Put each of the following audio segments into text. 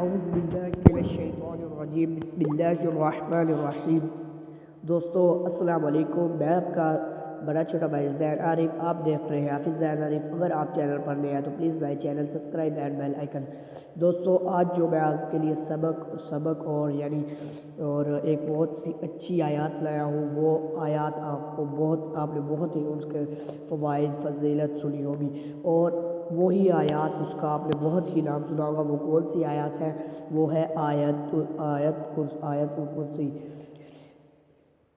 اعوذ باللہ من الشیطان الرجیم بسم اللہ الرحمن الرحیم۔ دوستو السلام علیکم، میں آپ کا بڑا چھوٹا بھائی زین عارف، آپ دیکھ رہے ہیں حافظ زین عارف۔ اگر آپ چینل پر نئے ہیں تو پلیز میرے channel subscribe and bell icon. دوستو آج جو میں آپ کے لیے سبق اور ایک بہت سی اچھی آیات لایا ہوں، وہ آیات آپ نے بہت ہی اس کے فوائد فضیلت سنی ہوگی، اور وہی آیات اس کا آپ نے بہت ہی نام سنا ہوگا۔ وہ کون سی آیات ہے؟ وہ ہے آیت الکرسی۔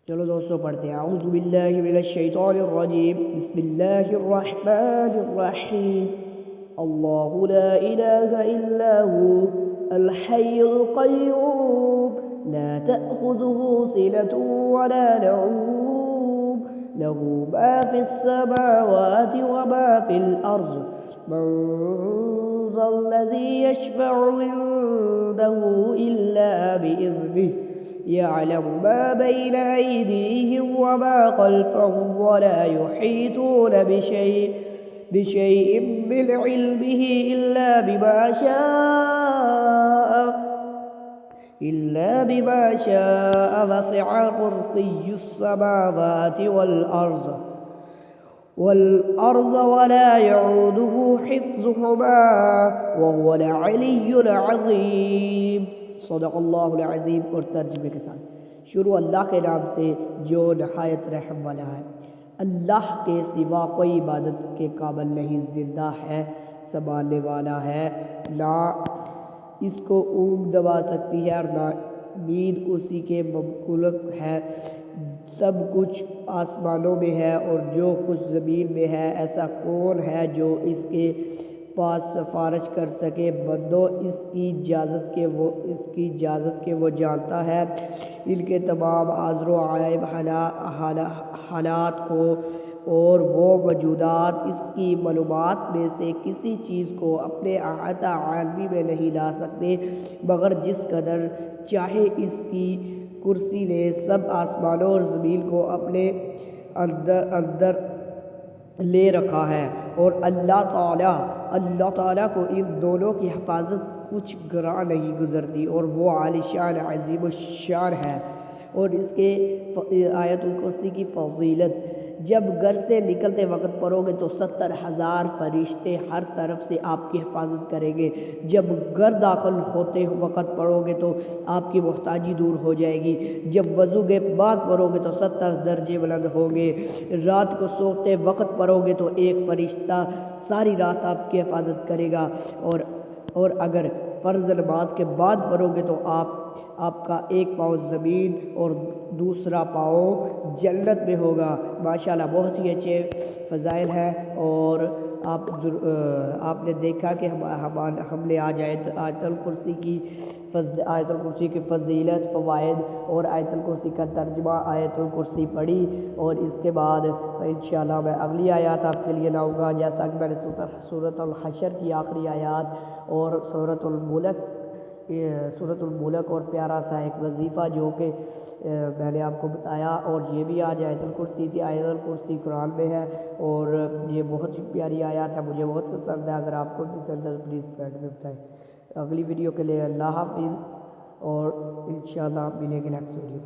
چلو دوستو پڑھتے ہیں۔ اعوذ باللہ من الشیطان الرجیم بسم اللہ الرحمن الرحیم۔ اللہ لا الہ الا هو الحی القیوم لا تأخذه سنة ولا نوم له ما في السماوات وما في الأرض من ذا الذي يشفع عنده إلا بإذنه يعلم ما بين أيديهم وما خلفهم ولا يحيطون بشيء من علمه إلا بما شاء وسع كرسي السماوات والأرض ولا يعوده حفظهما وهو العلي العظيم۔ صدق اللہ العظیم۔ اور ترجمے کے ساتھ شروع اللہ کے نام سے جو نہایت رحم والا ہے۔ اللہ کے سوا کوئی عبادت کے قابل نہیں، زندہ ہے، سنبھالنے والا ہے، نہ اس کو اونگ دبا سکتی ہے اور نہ نیند اسی کے مملوک ہے۔ سب کچھ آسمانوں میں ہے اور جو کچھ زمین میں ہے، ایسا کون ہے جو اس کے پاس سفارش کر سکے؟ بندو اس کی اجازت کے وہ جانتا ہے ان کے تمام حاضر و غائب حالات کو، اور وہ موجودات اس کی معلومات میں سے کسی چیز کو اپنے احاطہ عالمی میں نہیں لا سکتے، مگر جس قدر چاہے۔ اس کی کرسی نے سب آسمانوں اور زمین کو اپنے اندر لے رکھا ہے، اور اللہ تعالیٰ کو ان دونوں کی حفاظت کچھ گراں نہیں گزرتی، اور وہ عالی شان عظیم الشان ہے۔ اور اس کے آیت الکرسی کی فضیلت: جب گھر سے نکلتے وقت پڑھو گے تو 70,000 فرشتے ہر طرف سے آپ کی حفاظت کریں گے۔ جب گھر داخل ہوتے وقت پڑھو گے تو آپ کی محتاجی دور ہو جائے گی۔ جب وضو کے بعد پڑھو گے تو 70 درجے بلند ہوں گے۔ رات کو سوتے وقت پڑھو گے تو ایک فرشتہ ساری رات آپ کی حفاظت کرے گا، اور اگر فرض نماز کے بعد پڑھو گے تو آپ کا ایک پاؤں زمین اور دوسرا پاؤں جنت میں ہوگا۔ ماشاءاللہ بہت ہی اچھے فضائل ہیں، اور آپ نے دیکھا کہ ہم نے آج آیت الکرسی کی فضیلت، فوائد اور آیت الکرسی کا ترجمہ آیت الکرسی پڑھی، اور اس کے بعد انشاءاللہ میں اگلی آیات آپ کے لیے لاؤں گا، جیسا کہ میں نے سورۃ الحشر کی آخری آیات اور سورۃ الملک اور پیارا سا ایک وظیفہ جو کہ میں نے آپ کو بتایا، اور یہ بھی آج آیت الکرسی تھی۔ آیت الکرسی قرآن میں ہے، اور یہ بہت ہی پیاری آیات ہے، مجھے بہت پسند ہے۔ اگر آپ کو پسند ہے تو پلیز کمنٹ میں بتائیں۔ اگلی ویڈیو کے لیے اللہ حافظ، اور انشاءاللہ ملیں گے نیکسٹ ویڈیو۔